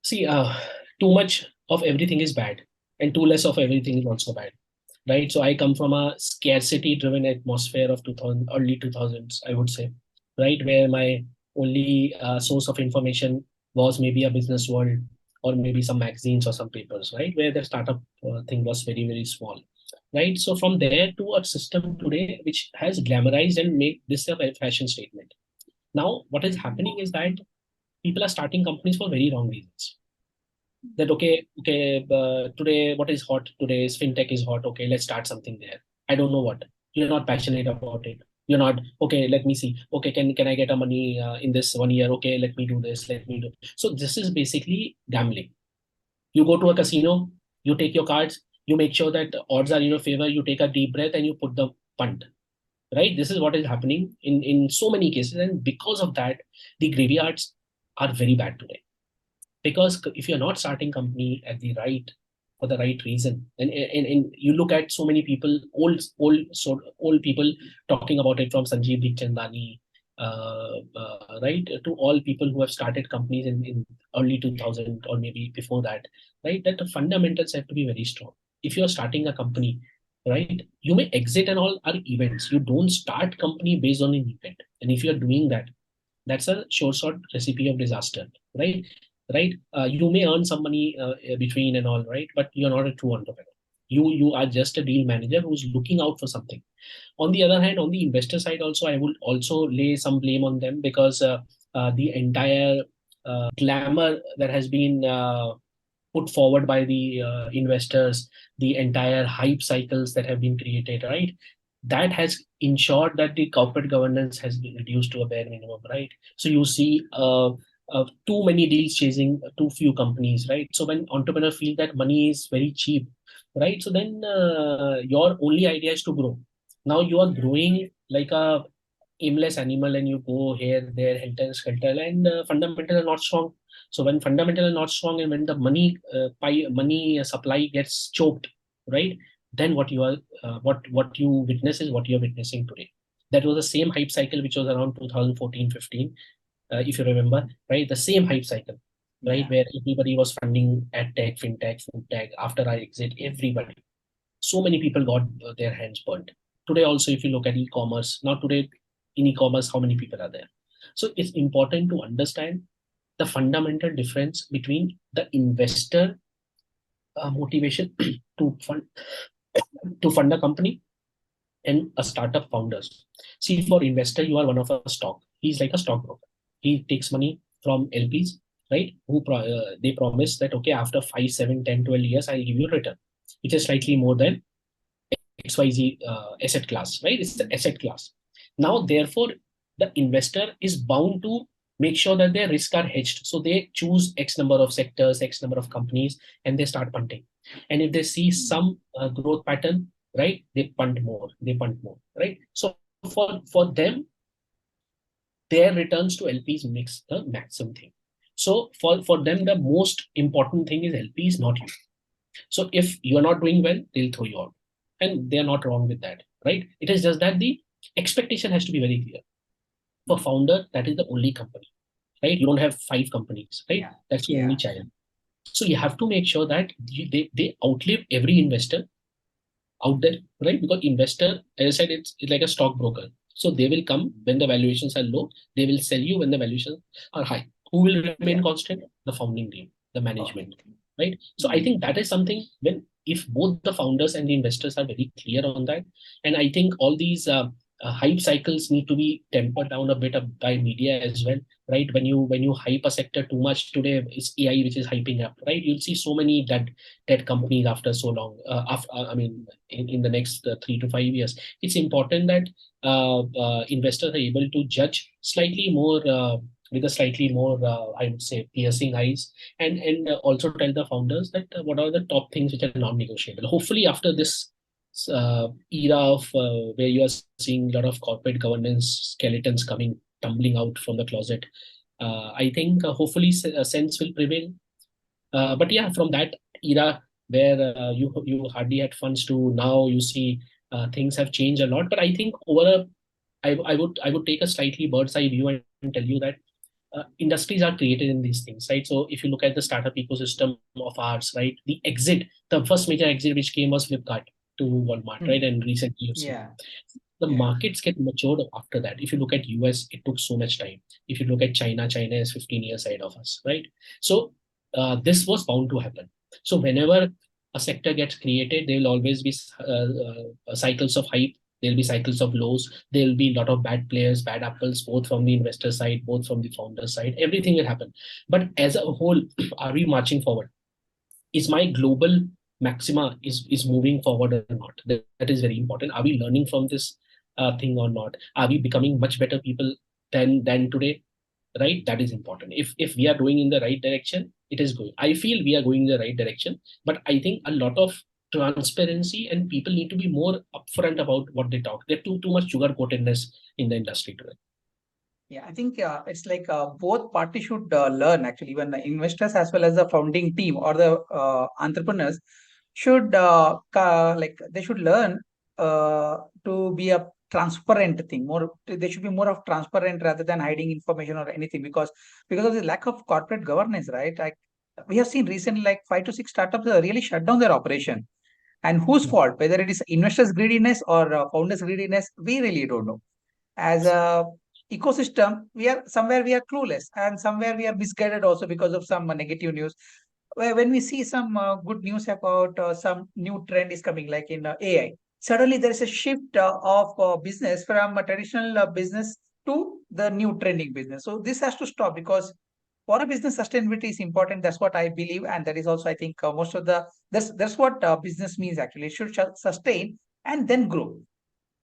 See, too much of everything is bad, and too less of everything is also bad, right? So I come from a scarcity-driven atmosphere of 2000, early 2000s, I would say, right, where my only source of information was maybe a business world or maybe some magazines or some papers, right, where the startup thing was very, very small, right? So from there to a system today which has glamorized and made this a fashion statement. Now, what is happening is that people are starting companies for very wrong reasons. That today what is hot today is fintech is hot. Okay, let's start something there. I don't know what. You're not passionate about it. You're not okay. Let me see. Okay, can I get a money in this 1 year? Okay, let me do this. Let me do. So this is basically gambling. You go to a casino. You take your cards. You make sure that the odds are in your favor. You take a deep breath and you put the punt. Right. This is what is happening in so many cases, and because of that, the graveyards are very bad today, because if you're not starting company at the right for the right reason, and you look at so many people, old people talking about it, from Sanjeev Bikhchandani, right, to all people who have started companies in early 2000 or maybe before that, right, that the fundamentals have to be very strong. If you're starting a company, right, you may exit and all are events. You don't start company based on an event, and if you're doing that, that's a sure shot recipe of disaster, right? Right? You may earn some money between and all, right? But you're not a true entrepreneur. You are just a deal manager who's looking out for something. On the other hand, on the investor side, also I would also lay some blame on them, because the entire glamour that has been put forward by the investors, the entire hype cycles that have been created, right? That has ensured that the corporate governance has been reduced to a bare minimum, right? So you see too many deals chasing too few companies, right? So when entrepreneurs feel that money is very cheap, right? So then your only idea is to grow. Now you are growing like a aimless animal, and you go here, there, helter skelter, and fundamentals are not strong. So when fundamentals are not strong, and when the money supply gets choked, right? Then what you witness is what you're witnessing today. That was the same hype cycle which was around 2014-15, if you remember, right? The same hype cycle, right? Yeah. Where everybody was funding ad tech, fintech, food tech. After I exit, everybody, so many people got their hands burnt. Today also, if you look at e-commerce, not today, in e-commerce, how many people are there? So it's important to understand the fundamental difference between the investor motivation to fund a company and a startup founders. See, for investor, you are one of a stock. He's like a stockbroker. He takes money from LPs, right? They promise that, okay, after 5, 7, 10, 12 years, I'll give you a return, which is slightly more than XYZ asset class, right? It's the asset class. Now, therefore, the investor is bound to make sure that their risks are hedged. So they choose X number of sectors, X number of companies, and they start punting. And if they see some growth pattern, right, they punt more, right? So for them, their returns to LPs makes the maximum thing. So for them, the most important thing is LPs, not you. So if you're not doing well, they'll throw you out. And they're not wrong with that, right? It is just that the expectation has to be very clear. For founder, that is the only company, right? You don't have 5 companies, right? Yeah. That's your Yeah. only child. So you have to make sure that they outlive every investor out there, right? Because investor, as I said, it's like a stockbroker. So they will come when the valuations are low. They will sell you when the valuations are high. Who will remain Yeah. constant? The founding team, the management, Okay. right? So I Mm. think that is something, when if both the founders and the investors are very clear on that, and I think all these hype cycles need to be tempered down a bit by media as well, right? When you hype a sector too much today, it's AI which is hyping up, right? You'll see so many dead companies after so long. I mean, in the next 3 to 5 years, it's important that investors are able to judge slightly more. With a slightly more, I would say, piercing eyes, and also tell the founders that what are the top things which are non-negotiable. Hopefully, after this era of where you are seeing a lot of corporate governance skeletons coming tumbling out from the closet, I think hopefully a sense will prevail. But yeah, from that era where you hardly had funds to now, you see things have changed a lot. But I think I would take a slightly bird's eye view and tell you that industries are created in these things, right? So if you look at the startup ecosystem of ours, right, the first major exit which came was Flipkart to Walmart, right? And recently you've seen Yeah. the Yeah. markets get matured after that. If you look at US, it took so much time. If you look at China, China is 15 years ahead of us, right? So this was bound to happen. So whenever a sector gets created, there will always be cycles of hype. There'll be cycles of lows. There'll be a lot of bad players, bad apples, both from the investor side, both from the founder side. Everything will happen. But as a whole, are we marching forward? Is my global maxima is moving forward or not? That is very important. Are we learning from this thing or not? Are we becoming much better people than today? Right, that is important. If we are going in the right direction, it is going. I feel we are going in the right direction, but I think a lot of transparency and people need to be more upfront about what they talk. There's too much sugar coatedness in the industry today. Yeah, I think it's like both parties should learn actually, even the investors as well as the founding team or the entrepreneurs should like they should learn to be a transparent thing. More, they should be more of transparent rather than hiding information or anything because of the lack of corporate governance, right? Like we have seen recently, like 5 to 6 startups really shut down their operation. And whose Yeah. fault? Whether it is investors' greediness or founders' greediness, we really don't know. As a ecosystem, we are clueless, and somewhere we are misguided also because of some negative news. Where when we see some good news about some new trend is coming, like in AI, suddenly there is a shift of business from a traditional business to the new trending business. So this has to stop because for a business, sustainability is important. That's what I believe, and that is also I think most of the that's what business means actually. It should sustain and then grow.